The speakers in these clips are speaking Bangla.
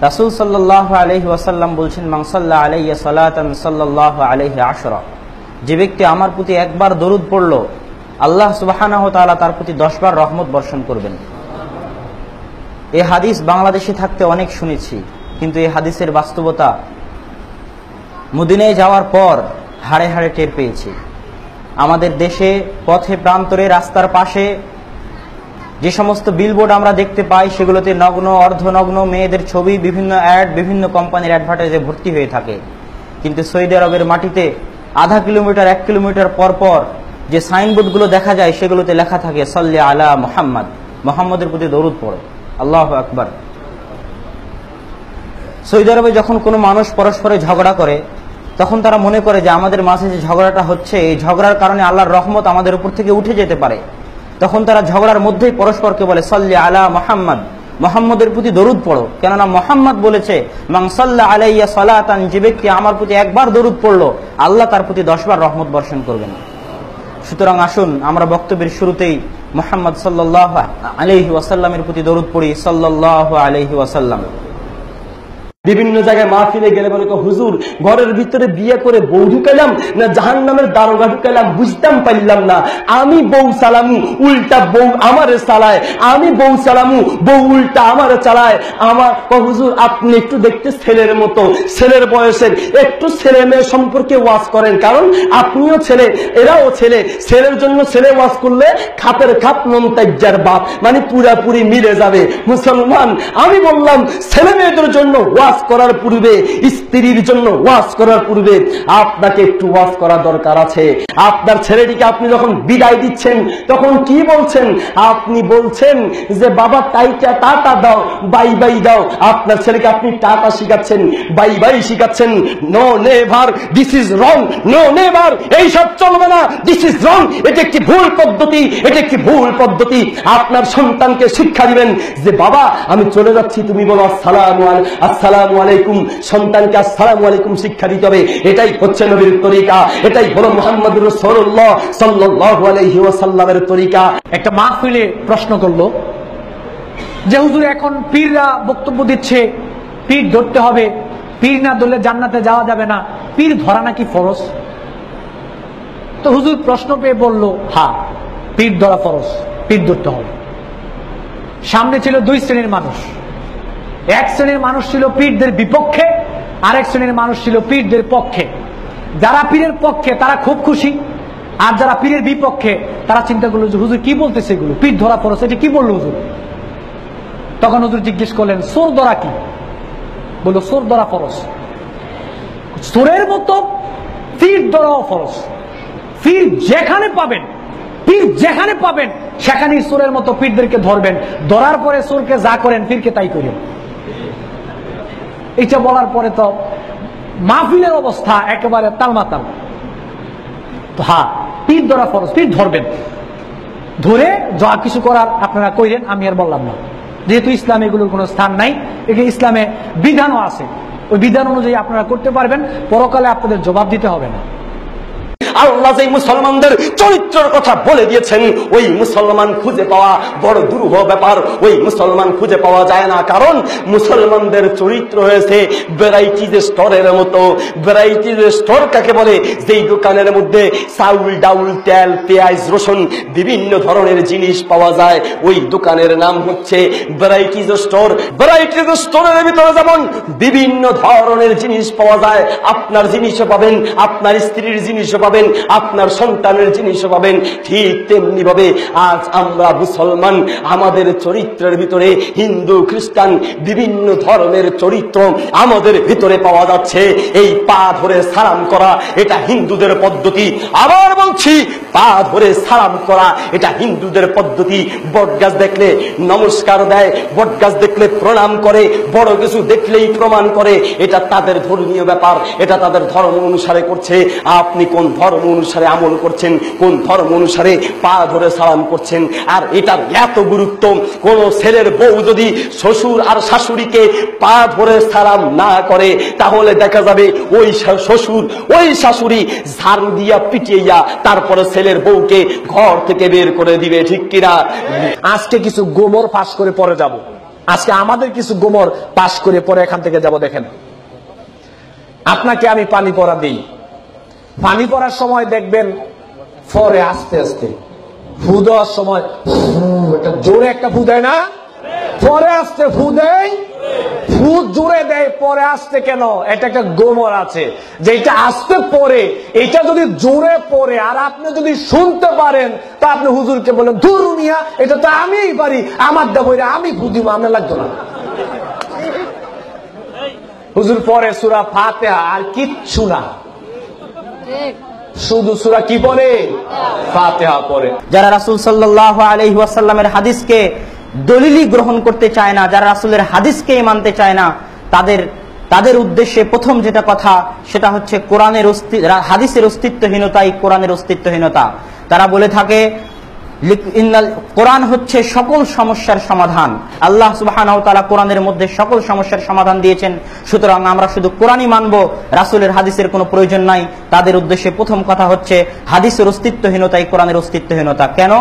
রাসূল সাল্লাল্লাহু আলাইহি ওয়াসাল্লাম বলছেন, মান সাল্লা আলাইয়া সালাতান সাল্লাল্লাহু আলাইহি আশরা, যে ব্যক্তি আমার প্রতি একবার দরুদ পড়ল, আল্লাহ সুবহানাহু ওয়া তাআলা তার প্রতি 10 বার রহমত বর্ষণ করবেন। এই হাদিস বাংলাদেশে থাকতে অনেক শুনেছি, কিন্তু এই হাদিসের বাস্তবতা মদিনায় যাওয়ার পর হাড়ে হাড়ে টের পেয়েছি। আমাদের দেশে পথে প্রান্তরে রাস্তার পাশে যে সমস্ত বিলবোর্ড আমরা দেখতে পাই, সেগুলোতে নগ্ন অর্ধনগ্ন মেয়েদের ছবি, বিভিন্ন অ্যাড, বিভিন্ন কোম্পানির অ্যাডভার্টাইজে ভর্তি হয়ে থাকে। কিন্তু সৌদি আরবের মাটিতে আধা কিলোমিটার 1 কিলোমিটার পর পর যে সাইনবোর্ডগুলো দেখা যায়, সেগুলোতে লেখা থাকে সাল্লি আলা মুহাম্মদ, মুহাম্মদের প্রতি দরুদ পড়ো। আল্লাহু আকবার। সৌদি আরবে যখন কোনো মানুষ পরস্পরে ঝগড়া করে, তখন তারা মনে করে যে আমাদের মাঝে যে ঝগড়াটা হচ্ছে, এই ঝগড়ার কারণে আল্লাহর রহমত আমাদের উপর থেকে উঠে যেতে পারে। তখন তারা ঝগড়ার মধ্যেই পরস্পরকে বলে সাল্লি আলা মুহাম্মদ, মুহাম্মদের প্রতি দরুদ পড়ো। কেননা মুহাম্মদ বলেছে, মান সাল্লা আলাইয়া সালাতান, যে ব্যক্তি আমার প্রতি একবার দরুদ পড়লো, আল্লাহ তার প্রতি 10 বার রহমত বর্ষণ করবেন। সুতরাং আসুন আমরা বক্তব্যের শুরুতেই মুহাম্মদ সাল্লাল্লাহু আলাইহি ওয়াসাল্লামের প্রতি দরুদ পড়ি, সাল্লাল্লাহু আলাইহি ওয়াসাল্লাম। বিভিন্ন জায়গায় মাহফিলে গেলে বলে, হুজুর ঘরের ভিতরে বিয়ে করে বউ ঢুকাইলাম না জাহান্নামের দারোগা ঢুকাইলাম, বুঝতাম পারলাম না। আমি বউ চালামু, উল্টা বউ আমারে চালায়, আমি বউ চালামু, বউ উল্টা আমারে চালায়। আমার হুজুর আপনি একটু দেখতে ছেলের মতো, ছেলের বয়সের, একটু ছেলে মেয়ে সম্পর্কে ওয়াজ করেন, কারণ আপনিও ছেলে, এরাও ছেলে। ছেলের জন্য ছেলে ওয়াজ করলে খাপের খাপ মমতাজ্জার বাপ, মানে পুরাপুরি মিলে যাবে। মুসলমান, আমি বললাম ছেলে মেয়েদের জন্য ওয়াজ করার পূর্বে, স্ত্রীর জন্য ওয়াজ করার পূর্বে আপনাকে একটু ওয়াজ করা দরকার আছে। আপনার ছেলেটিকে আপনি যখন বিদায় দিচ্ছেন, তখন কি বলছেন? আপনি বলছেন যে বাবা টাইটা টাটা দাও, বাই বাই দাও। আপনার ছেলেকে আপনি টাটা শিখাচ্ছেন, বাই বাই শিখাচ্ছেন। No never, this is wrong, no never, এইসব চলবে না, দিস ইজ রং, এটা একটি ভুল পদ্ধতি, এটা একটি ভুল পদ্ধতি। আপনার সন্তানকে শিক্ষা দিবেন যে বাবা আমি চলে যাচ্ছি, তুমি বলো আসসালামু আলাইকুম। সন্তানকে আসসালামু আলাইকুম শিক্ষা দিতে হবে। এটাই হচ্ছে নবীর তরিকা, এটাই হলো মুহাম্মদুর রাসূলুল্লাহ সাল্লাল্লাহু আলাইহি ওয়াসাল্লামের তরিকা। একটা মাহফিলে প্রশ্ন করলো যে হুজুর এখন পীররা বক্তব্য দিচ্ছে পীর ধরতে হবে, পীর না ধরলে জান্নাতে যাওয়া যাবে না, পীর ধরা নাকি ফরজ? তো হুজুর প্রশ্ন পেয়ে বলল, হ্যাঁ পীর ধরা ফরজ, পীর ধরতে হবে। সামনে ছিল 2 শ্রেণীর মানুষ। এক শ্রেণীর মানুষ ছিল পীরদের বিপক্ষে, আরেক শ্রেণীর মানুষ ছিল পীরদের পক্ষে। যারা পীরের পক্ষে তারা খুব খুশি, আর যারা পীরের বিপক্ষে তারা চিন্তা করলো যে হুজুর কি বলতেছে এগুলো, পীর ধরা ফরজ, এটা কি বললো হুজুর? তখন হুজুর জিজ্ঞেস করলেন সোর ধরা কি? বললো সোর ধরা ফরজ। সোরের মতো পীর ধরাও ফরজ। পীর যেখানে পাবেন, পীর যেখানে পাবেন সেখানেই সোরের মতো পীরদেরকে ধরবেন, ধরার পরে সোরকে যা করেন পীরকে তাই করেন। এটা বলার পরে তো মাহফিলের অবস্থা একেবারে তালমাতাল। তো হ্যাঁ পীর ধরা ফরজ, পীর ধরবেন, ধরে যা কিছু করার আপনারা কইরেন, আমি আর বললাম না। যেহেতু ইসলামে এগুলোর কোনো স্থান নাই, এখানে ইসলামে বিধানও আছে, ওই বিধান অনুযায়ী আপনারা করতে পারবেন, পরকালে আপনাদের জবাব দিতে হবে না। আল্লাহ যে মুসলমানদের চরিত্রের কথা বলে দিয়েছেন, ওই মুসলমান খুঁজে পাওয়া বড় দুরূহ ব্যাপার। ওই মুসলমান খুঁজে পাওয়া যায় না, কারণ মুসলমানদের চরিত্র হয়েছে ভ্যারাইটিজ স্টোরের মতো। ভ্যারাইটিজ স্টোর কাকে বলে? যেই দোকানের মধ্যে চাউল, ডাউল, তেল, পেঁয়াজ, রসুন, বিভিন্ন ধরনের জিনিস পাওয়া যায়, ওই দোকানের নাম হচ্ছে ভ্যারাইটিজ স্টোর। ভ্যারাইটিজ স্টোরের ভিতরে যেমন বিভিন্ন ধরনের জিনিস পাওয়া যায়, আপনার জিনিসও পাবেন, আপনার স্ত্রীর জিনিসও পাবেন, আপনার সন্তানের জিনিসও পাবেন, ঠিক তেমনি ভাবে আজ আমরা মুসলমান, আমাদের চরিত্রের ভিতরে হিন্দু, খ্রিস্টান, বিভিন্ন ধরনের চরিত্র আমাদের ভিতরে পাওয়া যাচ্ছে। এই পা ধরে সালাম করা এটা হিন্দুদের পদ্ধতি। আবার বলছি, পা ধরে সালাম করা এটা হিন্দুদের পদ্ধতি। বটগাছ দেখলে নমস্কার দেয়, বটগাছ দেখলে প্রণাম করে, বড় কিছু দেখলেই প্রমাণ করে। এটা তাদের ধর্মীয় ব্যাপার, এটা তাদের ধর্ম অনুসারে করছে। আপনি কোন ধর্ম অনুসারে আমল করছেন, কোন ধর্ম অনুসারে পা ধরে সালাম করছেন? আর এটার এত গুরুত্ব, কোন ছেলের বউ যদি শ্বশুর আর শাশুড়িকে পা ধরে সালাম না করে, তাহলে দেখা যাবে ওই শ্বশুর ওই শাশুড়ি ঝাড়ু দিয়া পিটিয়া তারপরে ছেলের বউকে ঘর থেকে বের করে দিবে, ঠিক কিনা? আজকে কিছু গোমর ফাঁস করে পরে যাব। আজকে আমাদের কিছু গোমর পাশ করে পরে এখান থেকে যাব। দেখেন, আপনাকে আমি পানি পড়া দিই, পানি পড়ার সময় দেখবেন পরে আস্তে আস্তে ফু দেওয়ার সময় একটা জোরে একটা ফু দেয় না, পরে আস্তে ফু দেয়, ফু জোরে দেয় পরে আসতে। কেন? এটা একটা গোমর আছে যে এটা আসতে পরে, এটা যদি জোরে পড়ে আর আপনি যদি শুনতে পারেন তা আপনি হুজুরকে বলেন, ধুর মিয়া এটা তো আমিই পারি, আমার দেবো, আমি ফু দিব, আমার লাগতো না। হুজুর পরে সূরা ফাতিহা আর কিচ্ছু না, শুধু সূরা কি পড়ে? ফাতিহা পড়ে। যারা রাসূল সাল্লাল্লাহু আলাইহি ওয়াসাল্লামের হাদিসকে দলিলই গ্রহণ করতে চায় না, যারা রাসূলের হাদিসকে মানতে চায় না, তাদের উদ্দেশ্যে প্রথম যেটা কথা সেটা হচ্ছে হাদিসের অস্তিত্বহীনতাই কোরআনের অস্তিত্বহীনতা। তারা বলে থাকে কোরআন হচ্ছে সকল সমস্যার সমাধান। আল্লাহ সুবহানাহু ওয়া তাআলা কোরআনের মধ্যে সকল সমস্যার সমাধান দিয়েছেন, সুতরাং আমরা শুধু কোরআনই মানব, রাসূলের হাদিসের কোনো প্রয়োজন নাই। তাদের উদ্দেশ্যে প্রথম কথা হচ্ছে হাদিসের অস্তিত্বহীনতাই কোরআনের অস্তিত্বহীনতা। কেন?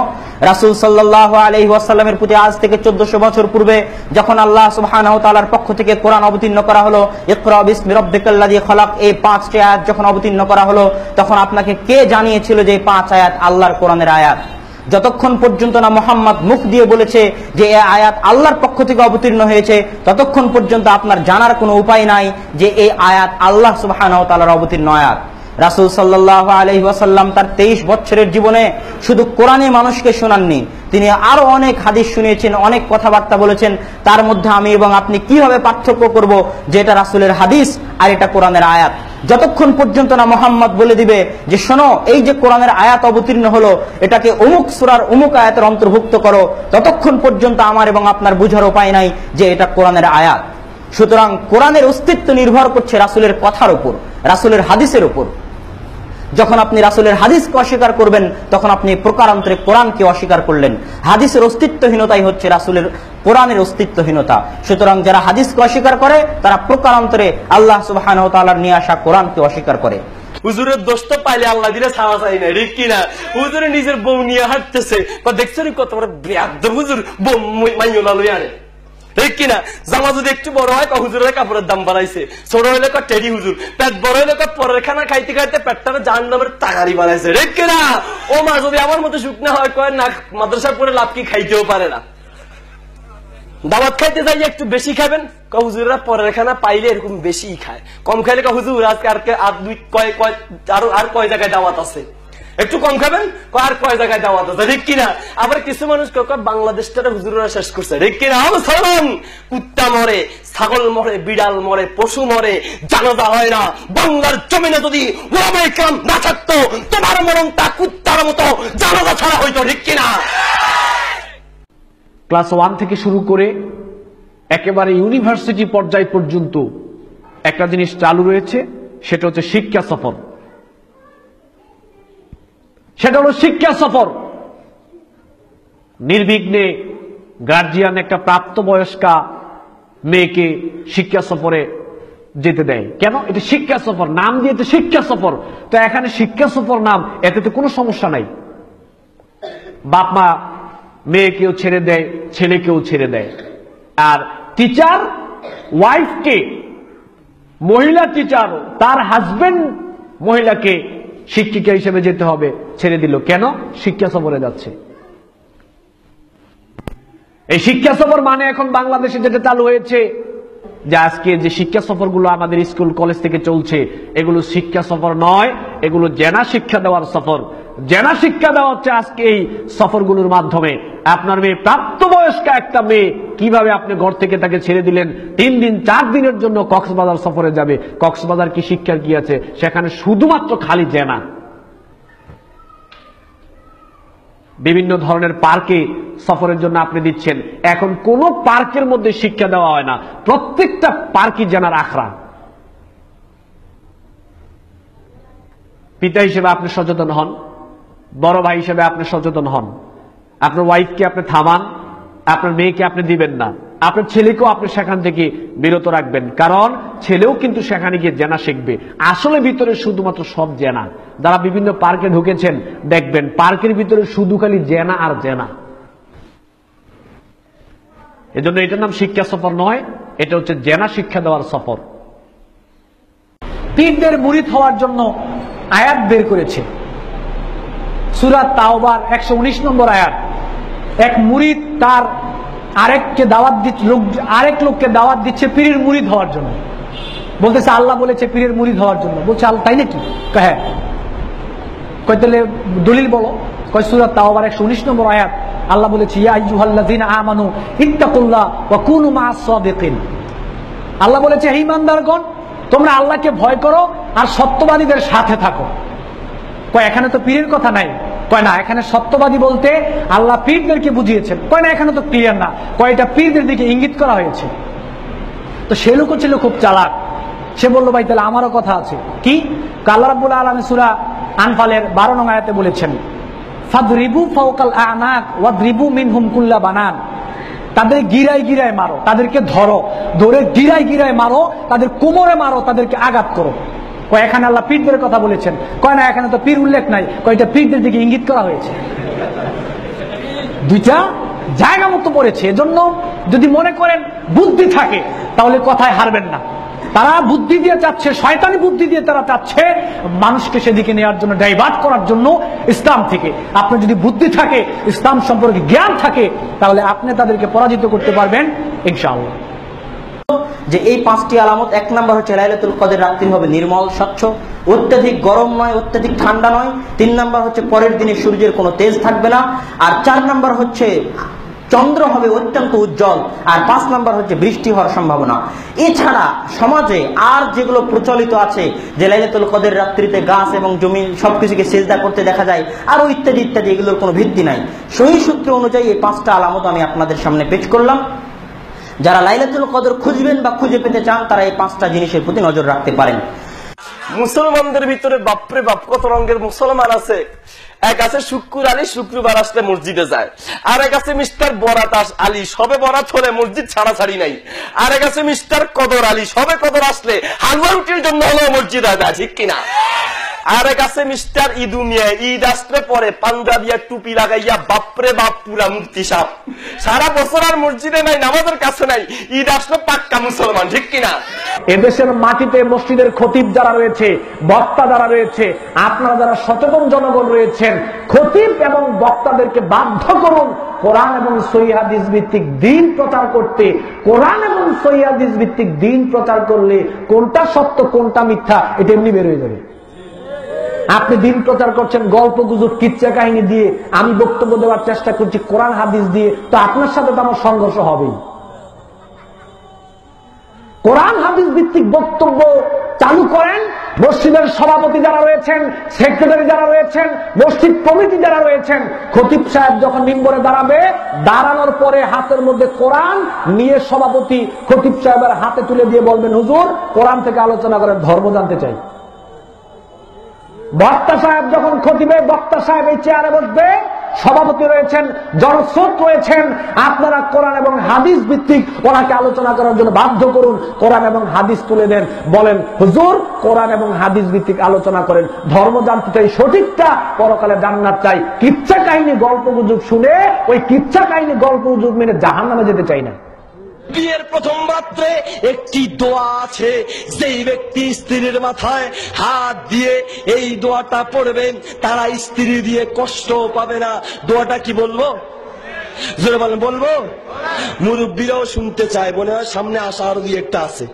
রাসূল সাল্লাল্লাহু আলাইহি ওয়াসাল্লামের প্রতি আজ থেকে 1400 বছর পূর্বে যখন আল্লাহ সুবহানাহু ওয়া তাআলার পক্ষ থেকে কোরআন অবতীর্ণ করা হলো, ইকরা বিসমি রাব্বিকাল্লাযী খালাক, এই 5টি আয়াত যখন অবতীর্ণ করা হলো, তখন আপনাকে কে জানিয়েছিল যে এই 5 আয়াত আল্লাহর কোরআনের আয়াত? যতক্ষণ পর্যন্ত না মুহাম্মদ মুখ দিয়ে বলেছে যে এই আয়াত আল্লাহর পক্ষ থেকে অবতীর্ণ হয়েছে, ততক্ষণ পর্যন্ত আপনার জানার কোনো উপায় নাই যে এই আয়াত আল্লাহ সুবহানাহু ওয়া তাআলার অবতীর্ণ আয়াত। রাসূল সাল্লাল্লাহু আলাইহি ওয়াসাল্লাম তার 23 বছরের জীবনে শুধু কোরআনে মানুষকে শোনাননি, তিনি আরো অনেক হাদিস শুনিয়েছেন, অনেক কথাবার্তা বলেছেন। তার মধ্যে আমি এবং আপনি কিভাবে পার্থক্য করব যে এটা রাসূলের হাদিস আর এটা কোরআনের আয়াত? যতক্ষণ পর্যন্ত না মুহাম্মদ বলে দিবে যে শোনো, এই যে কোরআনের আয়াত অবতীর্ণ হলো এটাকে অমুক সূরার অমুক আয়াতের অন্তর্ভুক্ত করো, ততক্ষণ পর্যন্ত আমার এবং আপনার বুঝার উপায় নাই যে এটা কোরআনের আয়াত। সুতরাং কোরআনের অস্তিত্ব নির্ভর করছে রাসূলের কথার উপর, রাসূলের হাদিসের উপর। যখন আপনি রাসূলের হাদিসকে অস্বীকার করবেন তখন আপনি প্রকারান্তরে কোরআনকে অস্বীকার করলেন। হাদিসের অস্তিত্বহীনতাই হচ্ছে রাসূলের কোরআনের অস্তিত্বহীনতা। সুতরাং যারা হাদিসকে অস্বীকার করে তারা প্রকারান্তরে আল্লাহ সুবহানাহু ওয়া তাআলার নিয়ে আসা কোরআনকে অস্বীকার করে। হুজুরের দোষ তো পাইলে আল্লাহ দিলে ছাড়া চাই না, ঠিক কিনা? হুজুরে নিজের বউ নিয়ে হাঁটতেছে, দেখছো কত বড় বেয়াদব হুজুর, বউ মাইয়লা লই আরে, ঠিক কিনা? জামা যদি একটু বড় হয় হুজুরের কাপড়ের দাম বাড়াইছে, ছোট হইলে টেডি হুজুর, পেট বড় হইলে পরের খানা খাইতে খাইতে পেটটারে জাহান্নামের তাগারি বানাইছে, ঠিক কিনা? ও মা যদি আমার মতো শুকনা হয় কয় না, মাদ্রাসা পড়ে লাভ কি খাইতেও পারে না। দাওয়াত খাইতে যাই একটু বেশি খাবেন, হুজুরেরা পরের খানা পাইলে এরকম বেশি খায়, কম খাইলে হুজুর আজকে আর কয় জায়গায় দাওয়াত আছে, একটু কম খাবেন, আর কয় জায়গায় দাওয়াত আছে, ঠিক কিনা? আবার কিছু মানুষ বাংলাদেশটা হুজুরেরা শেষ করছে, ঠিক কিনা? কুত্তা মরে, ছাগল মরে, বিড়াল মরে, পশু মরে, জানাজা হয় না। বাংলার জমিনে যদি ওলামায়ে কেরাম না থাকতো, তোমার মরণ তা কুত্তার মতো জানাজা ছাড়া হইতো, ঠিক কিনা? ক্লাস 1 থেকে শুরু করে একেবারে ইউনিভার্সিটি পর্যায় পর্যন্ত একটা জিনিস চালু রয়েছে, সেটা হচ্ছে শিক্ষা সফর। সেটা হলো শিক্ষা সফর। নির্বিঘ্নে গার্জিয়ান একটা প্রাপ্তবয়স্কা মেয়েকে শিক্ষা সফরে যেতে দেয়। কেন? এটা শিক্ষা সফর, নাম দিয়েছে শিক্ষা সফর। তো এখানে শিক্ষা সফর নাম, এতে তো কোনো সমস্যা নাই। বাপ মা মেয়েকেও ছেড়ে দেয়, ছেলেকেও ছেড়ে দেয়। আর টিচার ওয়াইফকে, মহিলা টিচার তার হাজবেন্ড মহিলাকে শিক্ষিকা হিসেবে যেতে হবে, ছেড়ে দিল। কেন? শিক্ষা সফরে যাচ্ছে। এই শিক্ষা সফর মানে এখন বাংলাদেশে যেটা চালু হয়েছে, যে আজকে যে শিক্ষা সফরগুলো আমাদের স্কুল কলেজ থেকে চলছে, এগুলো শিক্ষা সফর নয়, এগুলো জেনা শিক্ষা দেওয়ার সফর। জেনা শিক্ষা দেওয়া হচ্ছে আজকে এই সফরগুলোর মাধ্যমে। আপনার মেয়ে, প্রাপ্তবয়স্ক একটা মেয়ে, কিভাবে আপনি ঘর থেকে তাকে ছেড়ে দিলেন 3 দিন 4 দিনের জন্য কক্সবাজার সফরে যাবে। কক্সবাজার কি শিক্ষার কি আছে? সেখানে শুধুমাত্র খালি জেনা। বিভিন্ন ধরনের পার্কে সফরের জন্য আপনি দিচ্ছেন, এখন কোন পার্কের মধ্যে শিক্ষা দেওয়া হয় না, প্রত্যেকটা পার্কই জেনার আখড়া। পিতা হিসেবে আপনি সচেতন হন, বড় ভাই হিসেবে আপনি সচেতন হন। আপনার ওয়াইফকে আপনি থামান, আপনার মেয়েকে আপনি দিবেন না, আপনার ছেলেকেও আপনি সেখান থেকে বিরত রাখবেন। কারণ ছেলেও কিন্তু সেখানে গিয়ে জেনা শিখবে। আসলে ভিতরে শুধুমাত্র সব জেনা। যারা বিভিন্ন পার্কে ঢুকেছেন দেখবেন পার্কের ভিতরে শুধু খালি জেনা আর জেনা। এজন্য এটার নাম শিক্ষা সফর নয়, এটা হচ্ছে জেনা শিক্ষা দেওয়ার সফর। পীরদের মুরিদ হওয়ার জন্য আয়াত বের করেছে সূরা তাওবার 119 নম্বর আয়াত। এক মুরিদ তার আরেক লোককে দাওয়াত দিচ্ছে পীরের মুরিদ হওয়ার জন্য। বলতেছে আল্লাহ বলেছে পীরের মুরিদ হওয়ার জন্য। বলছে আল্লাহ তাই নাকি? হ্যাঁ। কয় তাহলে দলিল বলো। কয় সূরা তাওবার 119 নম্বর আয়াত, আল্লাহ বলেছে ইয়া আইয়ুহাল্লাযীনা আমানু ইত্তাকুল্লাহ ওয়া কুনু মা'আস সাদিকিন। আল্লাহ বলেছে হে ঈমানদারগণ, তোমরা আল্লাহকে ভয় করো আর সত্যবাদীদের সাথে থাকো। কয় এখানে তো পীরের কথা নাই। কয় না, এখানে সত্যবাদী বলতে আল্লাহ পীরদেরকে বুঝিয়েছেন। কয় না, এখানে তো ক্লিয়ার না। কয় এটা পীরদের দিকে ইঙ্গিত করা হয়েছে। তো সে লোক ছিল খুব চালাক। সে বলল ভাই তাহলে আমারও কথা আছে। কি? আল্লাহ রাব্বুল আলামিন সূরা আনফালের 12 নং আয়াতে বলেছেন ফাদরিবু ফাওকাল আনাক ওয়াদরিবু মিনহুম কুল্লা বানান। তাদের গিরায় গিরায় মারো, তাদেরকে ধরো, ধরে গিরায় গিরায় মারো, তাদের কোমরে মারো, তাদেরকে আঘাত করো। কয় এখানে আল্লাহ পীরদের কথা বলেছেন। কয় না, এখানে তো পীর উল্লেখ নাই। কয় এটা পীরদের দিকে ইঙ্গিত করা হয়েছে। দুইটা জায়গা মতো পড়েছে। এজন্য যদি মনে করেন বুদ্ধি থাকে তাহলে কথায় হারবেন না। তারা বুদ্ধি দিয়ে চাচ্ছে, শয়তানি বুদ্ধি দিয়ে তারা চাচ্ছে মানুষকে সেদিকে নেওয়ার জন্য, ডাইভার্ট করার জন্য ইসলাম থেকে। আপনার যদি বুদ্ধি থাকে, ইসলাম সম্পর্কে জ্ঞান থাকে, তাহলে আপনি তাদেরকে পরাজিত করতে পারবেন ইনশাআল্লাহ। যে এই 5টি আলামত, 1 নাম্বার হচ্ছে লাইলাতুল কদর রাত্রি হবে নির্মল স্বচ্ছ, অত্যাধিক গরম নয়, অত্যাধিক ঠান্ডা নয়। 3 নাম্বার হচ্ছে পরের দিনে সূর্যের কোনো তেজ থাকবে না। আর 4 নাম্বার হচ্ছে চন্দ্র হবে অত্যন্ত উজ্জ্বল। আর 5 নাম্বার হচ্ছে বৃষ্টি হওয়ার সম্ভাবনা। এছাড়া সমাজে আর যেগুলো প্রচলিত আছে যে লাইলাতুল কদর রাত্রিতে গাছ এবং জমি সবকিছুকে সিজদা করতে দেখা যায়, আরো ইত্যাদি ইত্যাদি, এগুলোর কোনো ভিত্তি নাই। সহিহ সূত্র অনুযায়ী এই 5টা আলামত আমি আপনাদের সামনে পেশ করলাম। যারা লাইলাতুল কদর খুঁজবেন বা খুঁজে পেতে চান তারা এই 5টা জিনিসের প্রতি নজর রাখতে পারেন। মুসলমানদের ভিতরে বাপরে বাপ কত রঙের মুসলমান আছে। এক আছে শুক্র আলী, শুক্রবার আসলে মসজিদে যায়। আর এক আছে মিস্টার বরাত আলী, সবে বরাত হলে মসজিদ ছাড়াছাড়ি নাই। আর এক আছে মিস্টার কদর আলী, সবে কদর আসলে হালুয়া রুটির জন্য হলেও মসজিদে যায়, ঠিক কিনা? আর এক আছে মিস্টার ঈদু মিয়া, ঈদ আসলে পরে পাঞ্জাবিয়া টুপি লাগাইয়া বাপরে বাপ পুরা মুফতি সাহেব, সারা বছর আর মসজিদে নাই, নামাজের কাছে নাই, ঈদ আসলে পাক্কা মুসলমান, ঠিক কিনা? এদেশের মাটিতে মসজিদের খতিব যারা রয়েছে, বক্তা যারা রয়েছে, আপনারা যারা সচেতন জনগণ রয়েছেন, খতিব এবং বক্তাদেরকে বাধ্য করুন কোরআন এবং সহিহ হাদিস ভিত্তিক দ্বীন প্রচার করতে। কোরআন এবং সহিহ হাদিস ভিত্তিক দ্বীন প্রচার করলে কোনটা সত্য কোনটা মিথ্যা এটা এমনি বের হয়ে যাবে। আপনি দিন প্রচার করছেন গল্প গুজব কিচ্ছা কাহিনী দিয়ে, আমি বক্তব্য দেওয়ার চেষ্টা করছি কোরআন হাদিস দিয়ে, তো আপনার সাথে তো আমার সংঘর্ষ হবেই। কোরআন হাদিস ভিত্তিক বক্তব্য চালু করেন। মসজিদের সভাপতি যারা রয়েছেন, সেক্রেটারি যারা রয়েছেন, মসজিদ কমিটি যারা রয়েছেন, খতিব সাহেব যখন মিম্বরে দাঁড়াবে, দাঁড়ানোর পরে হাতের মধ্যে কোরআন নিয়ে সভাপতি খতিব সাহেবের হাতে তুলে দিয়ে বলবেন হুজুর কোরআন থেকে আলোচনা করেন, ধর্ম জানতে চাই। বক্তা সাহেব যখন খতিবে, বক্তা সাহেব এই চেয়ারে বসবে, সভাপতি রয়েছেন, জনস্রোত রয়েছেন, আপনারা কোরআন এবং হাদিস ভিত্তিক ওনাকে আলোচনা করার জন্য বাধ্য করুন। কোরআন এবং হাদিস তুলে দেন, বলেন হুজুর কোরআন এবং হাদিস ভিত্তিক আলোচনা করেন, ধর্ম জানতে চাই, সঠিকটা, পরকালে জান্নাত চাই। কিচ্ছা কাহিনী গল্প গুজব শুনে, ওই কিচ্ছা কাহিনী গল্প গুজব মেনে জাহান্নামে যেতে চাই না। বিয়ের প্রথম রাত্রে একটি দোয়া আছে, যেই ব্যক্তি স্ত্রীর মাথায় হাত দিয়ে এই দোয়াটা পড়বেন তারা স্ত্রী দিয়ে কষ্ট পাবে না। দোয়াটা কি বলবো? জোরে বলেন, বলবো? মুরব্বীরাও শুনতে চায়, মনে হয় সামনে আসা আরো দুই একটা আছে।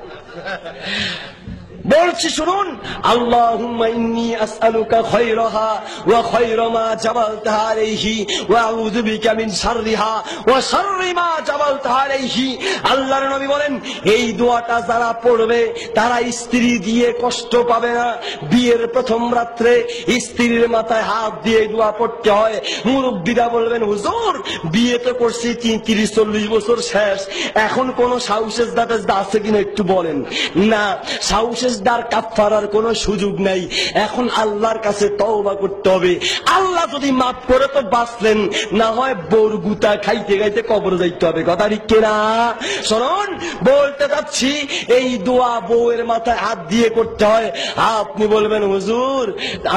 বলছি শুনুন, আল্লাহুম্মা ইন্নী আসআলুকা খায়রাহা ওয়া খায়রা মা জাবালতাহা আলাইহি ওয়া আউযু বিকা মিন শাররিহা ওয়া শাররি মা জাবালতাহা আলাইহি। আল্লাহর নবী বলেন এই দোয়াটা যারা পড়বে তারা স্ত্রী দিয়ে কষ্ট পাবে না। বিয়ের প্রথম রাত্রে স্ত্রীর মাথায় হাত দিয়ে দোয়া পড়তে হয়। মুরব্বীরা বলবেন হুজুর বিয়ে তো করছি 30-40 বছর শেষ, এখন কোন সাউসেজ দাটেজ আছে কিনা একটু বলেন। না, সাউসেজ সেজদার কাফারার কোনো সুযোগ নাই। এখন আল্লাহর কাছে তওবা করতে হবে। আল্লাহ যদি মাফ করে তো বাঁচলেন, না হয় বউর গুতা খাইতে খাইতে কবর যাইতে হবে। কথা ঠিক কিনা? শুনুন, বলতে যাচ্ছি এই দোয়া বউয়ের মাথায় হাত দিয়ে করতে হয়। আপনি বলবেন হুজুর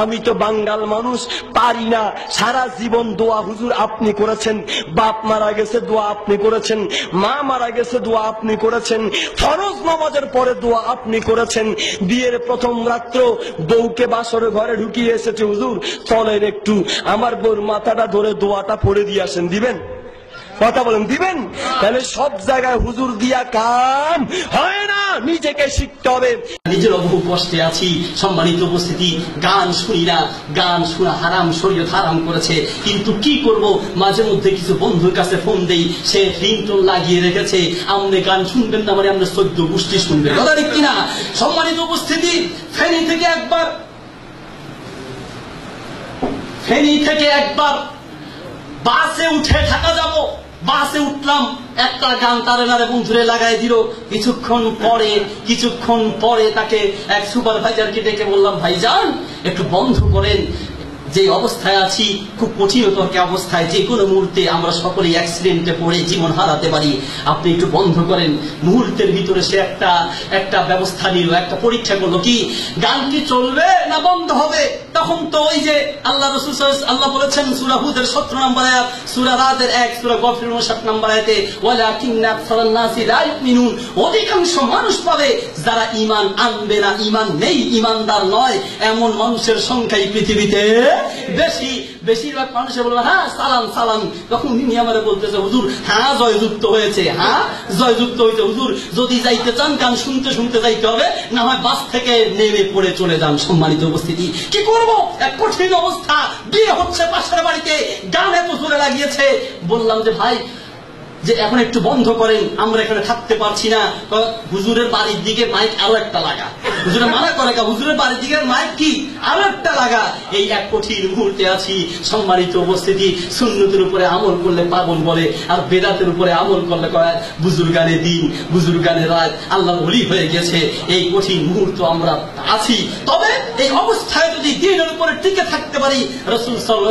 আমি তো বাঙ্গাল মানুষ, পারি না। সারা জীবন দোয়া হুজুর আপনি করেছেন, বাপ মারা গেছে দোয়া আপনি করেছেন, মা মারা গেছে দোয়া আপনি করেছেন, ফরজ নামাজের পরে দোয়া আপনি করেছেন, বিয়ের প্রথম রাত্র বউকে বাসরে ঘরে ঢুকিয়ে এসেছে হুজুর চলেন একটু আমার বউর মাথাটা ধরে দোয়াটা পড়ে দিয়ে আসেন। দিবেন? কথা বলেন, দিবেন? তাহলে সব জায়গায় হুজুর দিয়া কাম হয় না, নিজেকে শিখতে হবে। নিজের বহু কষ্টে আছি, সম্মানিত উপস্থিতি। গান শুনি না, গান শোনা হারাম, শরীয়ত হারাম করেছে, কিন্তু কি করব, মাঝে মধ্যে কিছু বন্ধুর কাছে ফোন দেই, সে রিংটোন লাগিয়ে রেখেছে, আপনি গান শুনবেন না মানে আমরা 14 গোষ্ঠী শুনবেন। কথা ঠিক কিনা? সম্মানিত উপস্থিতি, ফেনী থেকে একবার বাসে উঠে ঢাকা যাব, বাসে উঠলাম, একটা গান তারে নারে বন্ধুরে লাগাই দিল। কিছুক্ষণ পরে তাকে এক সুপারভাইজারকে ডেকে বললাম, ভাইজান একটু বন্ধ করেন, যে অবস্থায় আছি খুব কঠিনতর অবস্থায়, যে কোনো মুহূর্তে আমরা সকলেই অ্যাক্সিডেন্টে পড়ে জীবন হারাতে পারি, আপনি একটু বন্ধ করেন। মুহূর্তের ভিতরে সে একটা ব্যবস্থা নিল, একটা পরীক্ষা করলো, কি গান কি চলবে না বন্ধ হবে। তখন তো ওই যে আল্লাহ রাসূল আল্লাহ বলেছেন সূরা হুদের 17 নম্বর আয়াত, সূরা রাদের 1, সূরা গফির 59 নম্বর আয়াতে, ওয়ালাকিন্না আকসারান নাসি লা ইউমিনুন, অধিকাংশ মানুষ পাবে যারা ঈমান আনবে না, ঈমান নেই, ঈমানদার নয়, এমন মানুষের সংখ্যাই পৃথিবীতে বেশি। বেশিরভাগ মানুষের বলবে হ্যাঁ সালাম সালাম, তখন উনি আমারে বলতেছে হুজুর হ্যাঁ জয়যুক্ত হয়েছে, হ্যাঁ জয়যুক্ত হয়েছে হুজুর, যদি যাইতে চান গান শুনতে শুনতে যাইতে হবে, না হয় বাস থেকে নেমে পড়ে চলে যান। সম্মানিত উপস্থিতি, কি করব, এক কঠিন অবস্থা, বিয়ে হচ্ছে পাশের বাড়িতে, গান এত জোরে লাগিয়েছে। বললাম যে ভাই যে এখন একটু বন্ধ করেন, আমরা এখানে থাকতে পারছি না। হুজুরের বাড়ির দিকে মাইক আরো একটা লাগা, হুজুরে মানা করে, হুজুরের বাড়ির দিকে মাইক কি আরো একটা লাগা। এই এক কঠিন মুহূর্তে আছি। সম্মানিত উপস্থিতি, সুন্নতের উপরে আমল করলে পাগল বলে, আর বেদাতের উপরে আমল করলে কয় বুজুর্গানে দিন, বুজুর্গানে রাত, আল্লাহ ওলি হয়ে গেছে। এই কঠিন মুহূর্ত আমরা আছি, তবে এই অবস্থায় যদি দিনের উপরে টিকে থাকতে পারি, রাসূল সাল্লাল্লাহু